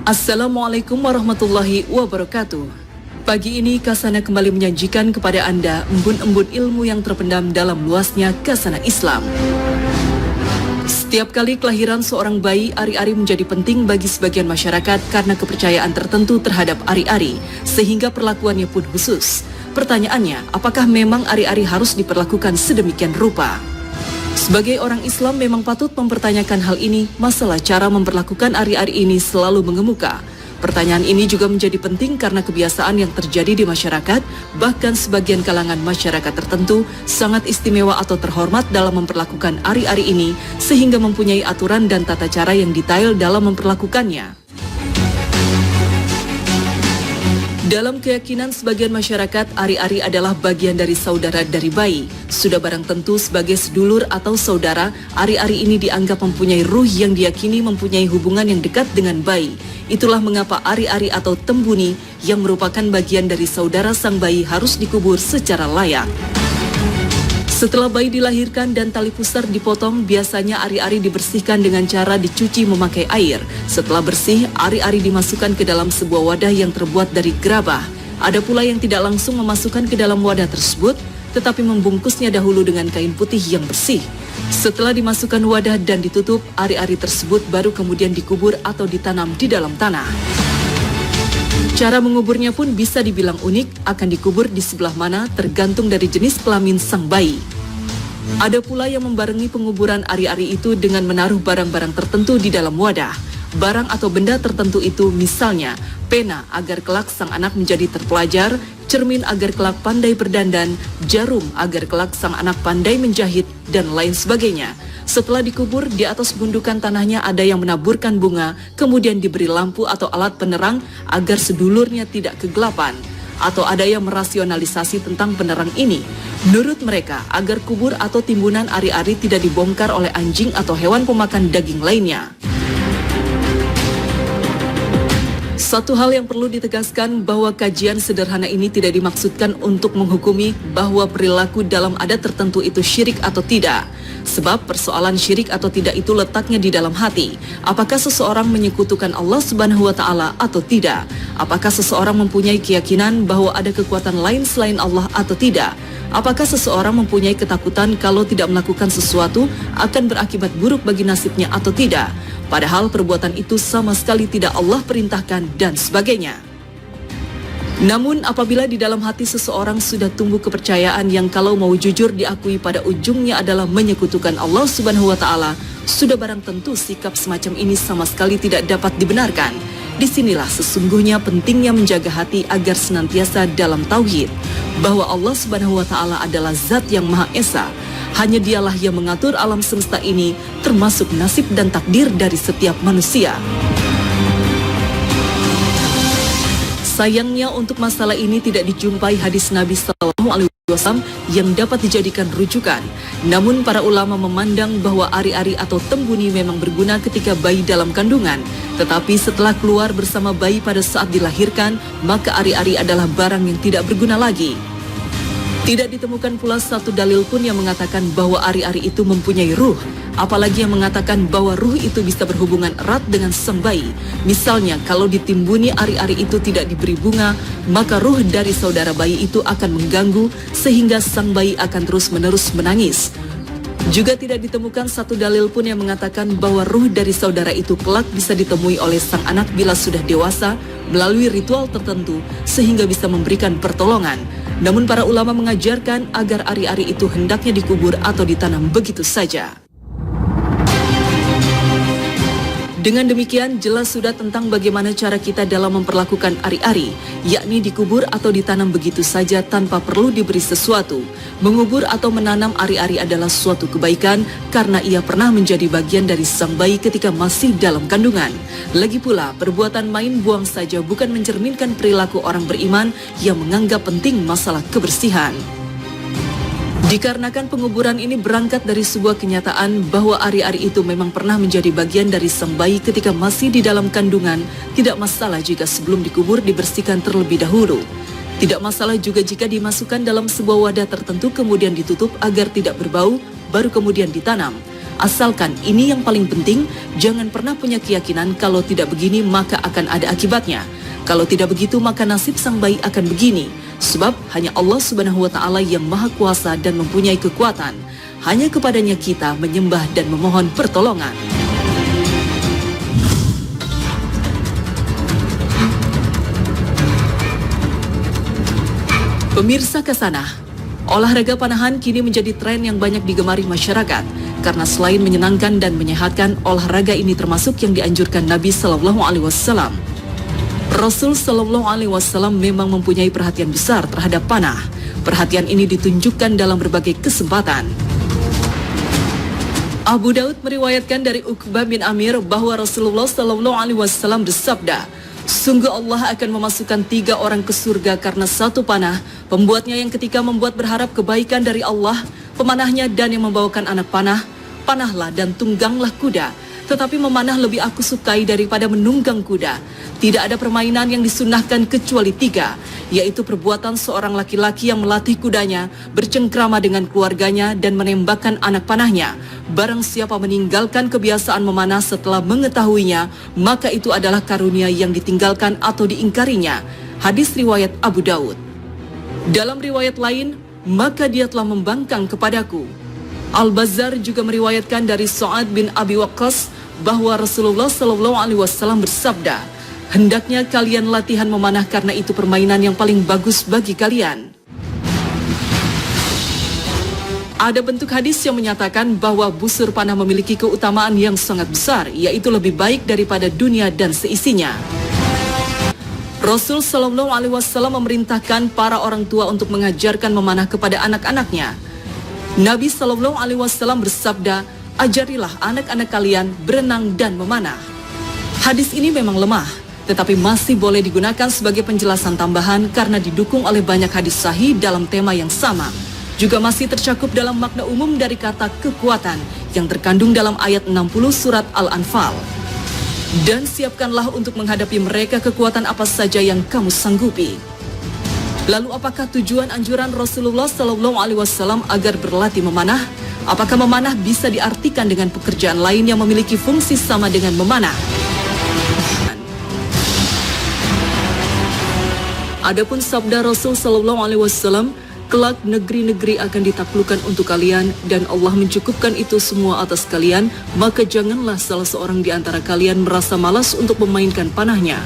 Assalamualaikum warahmatullahi wabarakatuh. Pagi ini Kasana kembali menyajikan kepada Anda embun-embun ilmu yang terpendam dalam luasnya Kasana Islam. Setiap kali kelahiran seorang bayi, ari-ari menjadi penting bagi sebagian masyarakat karena kepercayaan tertentu terhadap ari-ari, sehingga perlakuannya pun khusus. Pertanyaannya, apakah memang ari-ari harus diperlakukan sedemikian rupa? Sebagai orang Islam memang patut mempertanyakan hal ini, masalah cara memperlakukan ari-ari ini selalu mengemuka. Pertanyaan ini juga menjadi penting karena kebiasaan yang terjadi di masyarakat, bahkan sebagian kalangan masyarakat tertentu sangat istimewa atau terhormat dalam memperlakukan ari-ari ini, sehingga mempunyai aturan dan tata cara yang detail dalam memperlakukannya. Dalam keyakinan sebagian masyarakat, ari-ari adalah bagian dari saudara dari bayi. Sudah barang tentu sebagai sedulur atau saudara, ari-ari ini dianggap mempunyai ruh yang diyakini mempunyai hubungan yang dekat dengan bayi. Itulah mengapa ari-ari atau tembuni yang merupakan bagian dari saudara sang bayi harus dikubur secara layak. Setelah bayi dilahirkan dan tali pusar dipotong, biasanya ari-ari dibersihkan dengan cara dicuci memakai air. Setelah bersih, ari-ari dimasukkan ke dalam sebuah wadah yang terbuat dari gerabah. Ada pula yang tidak langsung memasukkan ke dalam wadah tersebut, tetapi membungkusnya dahulu dengan kain putih yang bersih. Setelah dimasukkan wadah dan ditutup, ari-ari tersebut baru kemudian dikubur atau ditanam di dalam tanah. Cara menguburnya pun bisa dibilang unik, akan dikubur di sebelah mana tergantung dari jenis kelamin sang bayi. Ada pula yang membarengi penguburan ari-ari itu dengan menaruh barang-barang tertentu di dalam wadah. Barang atau benda tertentu itu misalnya pena agar kelak sang anak menjadi terpelajar, cermin agar kelak pandai berdandan, jarum agar kelak sang anak pandai menjahit, dan lain sebagainya. Setelah dikubur, di atas gundukan tanahnya ada yang menaburkan bunga, kemudian diberi lampu atau alat penerang agar sedulurnya tidak kegelapan. Atau ada yang merasionalisasi tentang penerang ini. Menurut mereka, agar kubur atau timbunan ari-ari tidak dibongkar oleh anjing atau hewan pemakan daging lainnya. Satu hal yang perlu ditegaskan bahwa kajian sederhana ini tidak dimaksudkan untuk menghukumi bahwa perilaku dalam adat tertentu itu syirik atau tidak. Sebab persoalan syirik atau tidak itu letaknya di dalam hati. Apakah seseorang menyekutukan Allah Subhanahu wa Ta'ala atau tidak? Apakah seseorang mempunyai keyakinan bahwa ada kekuatan lain selain Allah atau tidak? Apakah seseorang mempunyai ketakutan kalau tidak melakukan sesuatu akan berakibat buruk bagi nasibnya atau tidak? Padahal perbuatan itu sama sekali tidak Allah perintahkan dan sebagainya. Namun apabila di dalam hati seseorang sudah tumbuh kepercayaan yang kalau mau jujur diakui pada ujungnya adalah menyekutukan Allah Subhanahu wa Ta'ala, sudah barang tentu sikap semacam ini sama sekali tidak dapat dibenarkan. Disinilah sesungguhnya pentingnya menjaga hati agar senantiasa dalam tauhid, bahwa Allah Subhanahu wa Ta'ala adalah zat yang Maha Esa. Hanya dialah yang mengatur alam semesta ini, termasuk nasib dan takdir dari setiap manusia. Sayangnya untuk masalah ini tidak dijumpai hadis Nabi SAW yang dapat dijadikan rujukan. Namun para ulama memandang bahwa ari-ari atau tembuni memang berguna ketika bayi dalam kandungan. Tetapi setelah keluar bersama bayi pada saat dilahirkan, maka ari-ari adalah barang yang tidak berguna lagi. Tidak ditemukan pula satu dalil pun yang mengatakan bahwa ari-ari itu mempunyai ruh, apalagi yang mengatakan bahwa ruh itu bisa berhubungan erat dengan sang bayi. Misalnya, kalau ditimbuni ari-ari itu tidak diberi bunga, maka ruh dari saudara bayi itu akan mengganggu sehingga sang bayi akan terus-menerus menangis. Juga tidak ditemukan satu dalil pun yang mengatakan bahwa ruh dari saudara itu kelak bisa ditemui oleh sang anak bila sudah dewasa melalui ritual tertentu sehingga bisa memberikan pertolongan. Namun para ulama mengajarkan agar ari-ari itu hendaknya dikubur atau ditanam begitu saja. Dengan demikian jelas sudah tentang bagaimana cara kita dalam memperlakukan ari-ari, yakni dikubur atau ditanam begitu saja tanpa perlu diberi sesuatu. Mengubur atau menanam ari-ari adalah suatu kebaikan karena ia pernah menjadi bagian dari sang bayi ketika masih dalam kandungan. Lagi pula, perbuatan main buang saja bukan mencerminkan perilaku orang beriman yang menganggap penting masalah kebersihan. Dikarenakan penguburan ini berangkat dari sebuah kenyataan bahwa ari-ari itu memang pernah menjadi bagian dari sang bayi ketika masih di dalam kandungan, tidak masalah jika sebelum dikubur dibersihkan terlebih dahulu. Tidak masalah juga jika dimasukkan dalam sebuah wadah tertentu kemudian ditutup agar tidak berbau, baru kemudian ditanam. Asalkan ini yang paling penting, jangan pernah punya keyakinan kalau tidak begini maka akan ada akibatnya. Kalau tidak begitu maka nasib sang bayi akan begini. Sebab hanya Allah Subhanahu wa Ta'ala yang Maha Kuasa dan mempunyai kekuatan. Hanya kepadanya kita menyembah dan memohon pertolongan. Pemirsa Kasanah, olahraga panahan kini menjadi tren yang banyak digemari masyarakat karena selain menyenangkan dan menyehatkan, olahraga ini termasuk yang dianjurkan Nabi Sallallahu Alaihi Wasallam. Rasul Sallallahu Alaihi Wasallam memang mempunyai perhatian besar terhadap panah. Perhatian ini ditunjukkan dalam berbagai kesempatan. Abu Daud meriwayatkan dari Uqbah bin Amir bahwa Rasulullah Sallallahu Alaihi Wasallam bersabda, "Sungguh Allah akan memasukkan 3 orang ke surga karena satu panah, pembuatnya yang ketika membuat berharap kebaikan dari Allah, pemanahnya dan yang membawakan anak panah. Panahlah dan tungganglah kuda, tetapi memanah lebih aku sukai daripada menunggang kuda. Tidak ada permainan yang disunnahkan kecuali 3, yaitu perbuatan seorang laki-laki yang melatih kudanya, bercengkrama dengan keluarganya dan menembakkan anak panahnya. Barang siapa meninggalkan kebiasaan memanah setelah mengetahuinya, maka itu adalah karunia yang ditinggalkan atau diingkarinya." Hadis riwayat Abu Daud. Dalam riwayat lain, maka dia telah membangkang kepadaku. Al-Bazzar juga meriwayatkan dari Sa'ad bin Abi Waqqas bahwa Rasulullah Sallallahu Alaihi Wasallam bersabda, "Hendaknya kalian latihan memanah karena itu permainan yang paling bagus bagi kalian." Ada bentuk hadis yang menyatakan bahwa busur panah memiliki keutamaan yang sangat besar, yaitu lebih baik daripada dunia dan seisinya. Rasul Sallallahu Alaihi Wasallam memerintahkan para orang tua untuk mengajarkan memanah kepada anak-anaknya. Nabi Sallallahu Alaihi Wasallam bersabda, "Ajarilah anak-anak kalian berenang dan memanah." Hadis ini memang lemah, tetapi masih boleh digunakan sebagai penjelasan tambahan karena didukung oleh banyak hadis sahih dalam tema yang sama. Juga masih tercakup dalam makna umum dari kata kekuatan yang terkandung dalam ayat 60 surat Al-Anfal. "Dan siapkanlah untuk menghadapi mereka kekuatan apa saja yang kamu sanggupi." Lalu apakah tujuan anjuran Rasulullah Sallallahu Alaihi Wasallam agar berlatih memanah? Apakah memanah bisa diartikan dengan pekerjaan lain yang memiliki fungsi sama dengan memanah? Adapun sabda Rasul Sallallahu Alaihi Wasallam, "Kelak negeri-negeri akan ditaklukkan untuk kalian dan Allah mencukupkan itu semua atas kalian, maka janganlah salah seorang di antara kalian merasa malas untuk memainkan panahnya."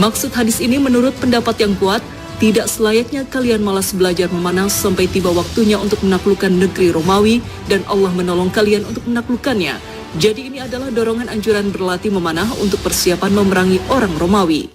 Maksud hadis ini menurut pendapat yang kuat, tidak selayaknya kalian malas belajar memanah sampai tiba waktunya untuk menaklukkan negeri Romawi dan Allah menolong kalian untuk menaklukkannya. Jadi ini adalah dorongan anjuran berlatih memanah untuk persiapan memerangi orang Romawi.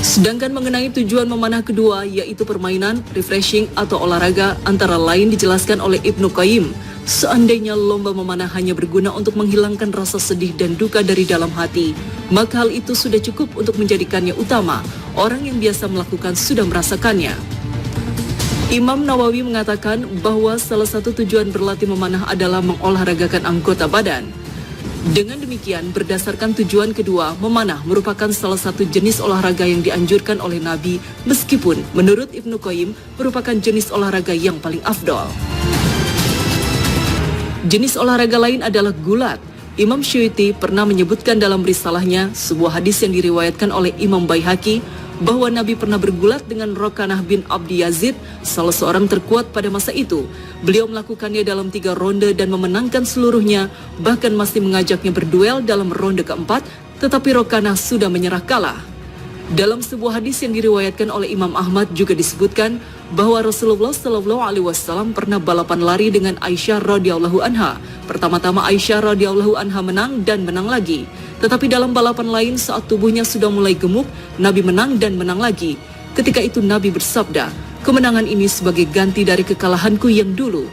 Sedangkan mengenai tujuan memanah kedua, yaitu permainan, refreshing, atau olahraga, antara lain dijelaskan oleh Ibnu Qayyim. Seandainya lomba memanah hanya berguna untuk menghilangkan rasa sedih dan duka dari dalam hati, maka hal itu sudah cukup untuk menjadikannya utama. Orang yang biasa melakukan sudah merasakannya. Imam Nawawi mengatakan bahwa salah satu tujuan berlatih memanah adalah mengolahragakan anggota badan. Dengan demikian, berdasarkan tujuan kedua, memanah merupakan salah satu jenis olahraga yang dianjurkan oleh Nabi, meskipun menurut Ibnu Qayyim merupakan jenis olahraga yang paling afdol. Jenis olahraga lain adalah gulat. Imam Syuuti pernah menyebutkan dalam risalahnya sebuah hadis yang diriwayatkan oleh Imam Baihaqi bahwa Nabi pernah bergulat dengan Rokanah bin Abdi Yazid, salah seorang terkuat pada masa itu. Beliau melakukannya dalam 3 ronde dan memenangkan seluruhnya, bahkan masih mengajaknya berduel dalam ronde keempat, tetapi Rokanah sudah menyerah kalah. Dalam sebuah hadis yang diriwayatkan oleh Imam Ahmad juga disebutkan bahwa Rasulullah Sallallahu Alaihi Wasallam pernah balapan lari dengan Aisyah radhiyallahu anha. Pertama-tama Aisyah radhiyallahu anha menang dan menang lagi. Tetapi dalam balapan lain saat tubuhnya sudah mulai gemuk, Nabi menang dan menang lagi. Ketika itu Nabi bersabda, "Kemenangan ini sebagai ganti dari kekalahanku yang dulu."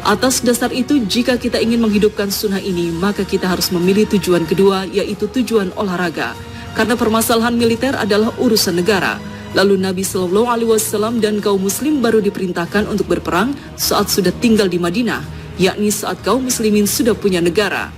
Atas dasar itu, jika kita ingin menghidupkan sunnah ini, maka kita harus memilih tujuan kedua, yaitu tujuan olahraga. Karena permasalahan militer adalah urusan negara. Lalu Nabi Sallallahu Alaihi Wasallam dan kaum muslim baru diperintahkan untuk berperang saat sudah tinggal di Madinah, yakni saat kaum muslimin sudah punya negara.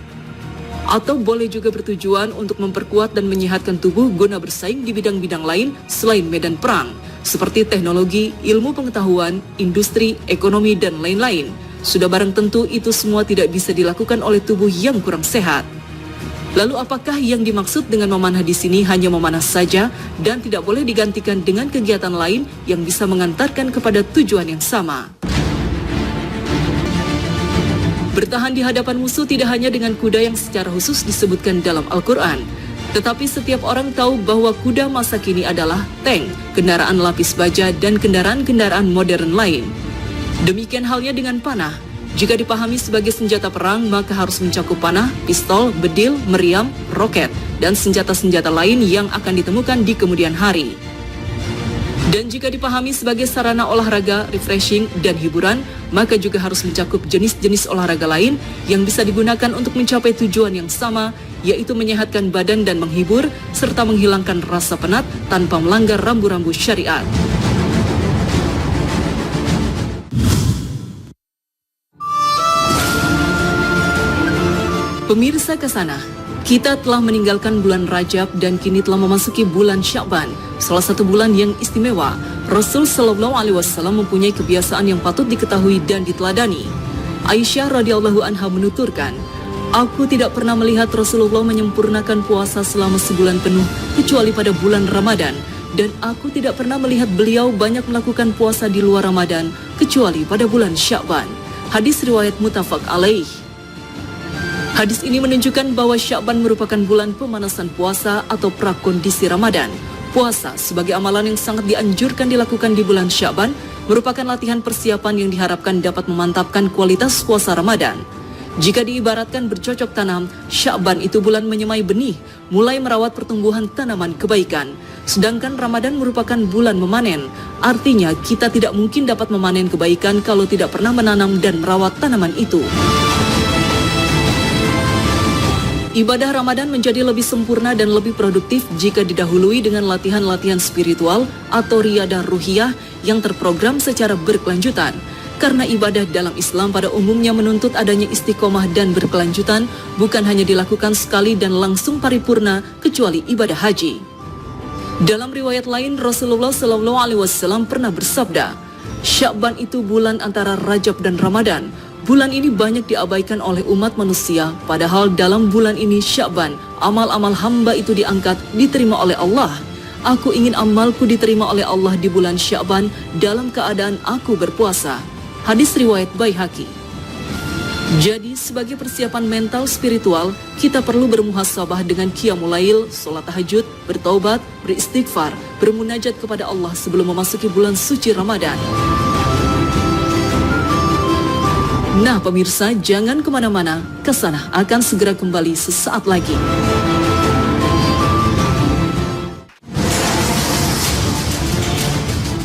Atau boleh juga bertujuan untuk memperkuat dan menyehatkan tubuh guna bersaing di bidang-bidang lain selain medan perang. seperti teknologi, ilmu pengetahuan, industri, ekonomi, dan lain-lain. Sudah barang tentu itu semua tidak bisa dilakukan oleh tubuh yang kurang sehat. Lalu apakah yang dimaksud dengan memanah di sini hanya memanah saja dan tidak boleh digantikan dengan kegiatan lain yang bisa mengantarkan kepada tujuan yang sama? Bertahan di hadapan musuh tidak hanya dengan kuda yang secara khusus disebutkan dalam Al-Quran, tetapi setiap orang tahu bahwa kuda masa kini adalah tank, kendaraan lapis baja, dan kendaraan-kendaraan modern lain. Demikian halnya dengan panah. Jika dipahami sebagai senjata perang, maka harus mencakup panah, pistol, bedil, meriam, roket, dan senjata-senjata lain yang akan ditemukan di kemudian hari. Dan jika dipahami sebagai sarana olahraga, refreshing, dan hiburan, maka juga harus mencakup jenis-jenis olahraga lain yang bisa digunakan untuk mencapai tujuan yang sama, yaitu menyehatkan badan dan menghibur, serta menghilangkan rasa penat tanpa melanggar rambu-rambu syariat. Pemirsa Kasana, kita telah meninggalkan bulan Rajab dan kini telah memasuki bulan Sya'ban, salah satu bulan yang istimewa. Rasul Shallallahu Alaihi Wasallam mempunyai kebiasaan yang patut diketahui dan diteladani. Aisyah radhiyallahu anha menuturkan, "Aku tidak pernah melihat Rasulullah menyempurnakan puasa selama sebulan penuh kecuali pada bulan Ramadan, dan aku tidak pernah melihat beliau banyak melakukan puasa di luar Ramadan kecuali pada bulan Sya'ban." Hadis riwayat muttafaq alaih. Hadis ini menunjukkan bahwa Sya'ban merupakan bulan pemanasan puasa atau prakondisi Ramadan. Puasa sebagai amalan yang sangat dianjurkan dilakukan di bulan Sya'ban merupakan latihan persiapan yang diharapkan dapat memantapkan kualitas puasa Ramadan. Jika diibaratkan bercocok tanam, Sya'ban itu bulan menyemai benih, mulai merawat pertumbuhan tanaman kebaikan. Sedangkan Ramadan merupakan bulan memanen. Artinya kita tidak mungkin dapat memanen kebaikan kalau tidak pernah menanam dan merawat tanaman itu. Ibadah Ramadan menjadi lebih sempurna dan lebih produktif jika didahului dengan latihan-latihan spiritual atau riyadah ruhiyah yang terprogram secara berkelanjutan. Karena ibadah dalam Islam pada umumnya menuntut adanya istiqomah dan berkelanjutan, bukan hanya dilakukan sekali dan langsung paripurna kecuali ibadah haji. Dalam riwayat lain, Rasulullah Shallallahu Alaihi Wasallam pernah bersabda, "Sya'ban itu bulan antara Rajab dan Ramadan. Bulan ini banyak diabaikan oleh umat manusia, padahal dalam bulan ini Sya'ban, amal-amal hamba itu diangkat, diterima oleh Allah. Aku ingin amalku diterima oleh Allah di bulan Sya'ban dalam keadaan aku berpuasa." Hadis riwayat Baihaqi. Jadi, sebagai persiapan mental spiritual, kita perlu bermuhasabah dengan qiyamul lail, sholat tahajud, bertaubat, beristighfar, bermunajat kepada Allah sebelum memasuki bulan suci Ramadan. Nah pemirsa, jangan kemana-mana, Kasana akan segera kembali sesaat lagi.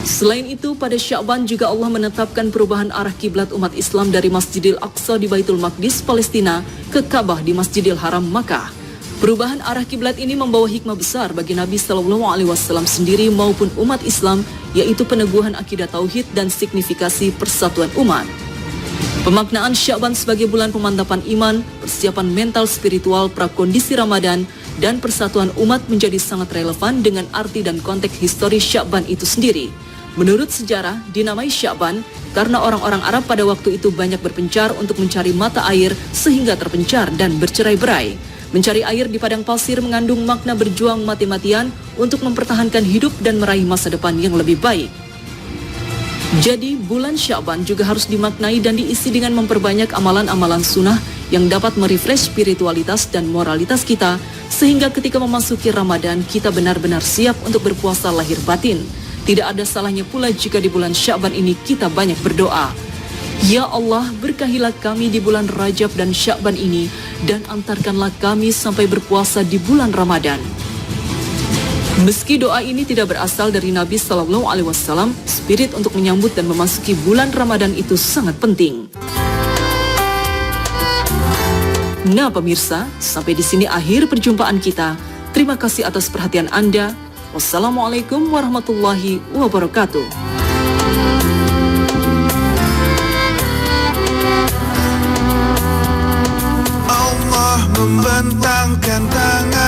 Selain itu, pada Sya'ban juga Allah menetapkan perubahan arah kiblat umat Islam dari Masjidil Aqsa di Baitul Maqdis, Palestina, ke Ka'bah di Masjidil Haram, Makkah. Perubahan arah kiblat ini membawa hikmah besar bagi Nabi Shallallahu Alaihi Wasallam sendiri maupun umat Islam, yaitu peneguhan akidah tauhid dan signifikasi persatuan umat. Pemaknaan Sya'ban sebagai bulan pemantapan iman, persiapan mental spiritual prakondisi Ramadan, dan persatuan umat menjadi sangat relevan dengan arti dan konteks historis Sya'ban itu sendiri. Menurut sejarah, dinamai Sya'ban karena orang-orang Arab pada waktu itu banyak berpencar untuk mencari mata air sehingga terpencar dan bercerai-berai. Mencari air di padang pasir mengandung makna berjuang mati-matian untuk mempertahankan hidup dan meraih masa depan yang lebih baik. Jadi, bulan Sya'ban juga harus dimaknai dan diisi dengan memperbanyak amalan-amalan sunnah yang dapat merefresh spiritualitas dan moralitas kita, sehingga ketika memasuki Ramadan, kita benar-benar siap untuk berpuasa lahir batin. Tidak ada salahnya pula jika di bulan Sya'ban ini kita banyak berdoa. Ya Allah, berkahilah kami di bulan Rajab dan Sya'ban ini, dan antarkanlah kami sampai berpuasa di bulan Ramadan. Meski doa ini tidak berasal dari Nabi Shallallahu Alaihi Wasallam, spirit untuk menyambut dan memasuki bulan Ramadan itu sangat penting. Nah pemirsa, sampai di sini akhir perjumpaan kita. Terima kasih atas perhatian Anda. Wassalamualaikum warahmatullahi wabarakatuh. Allah membentangkan tangan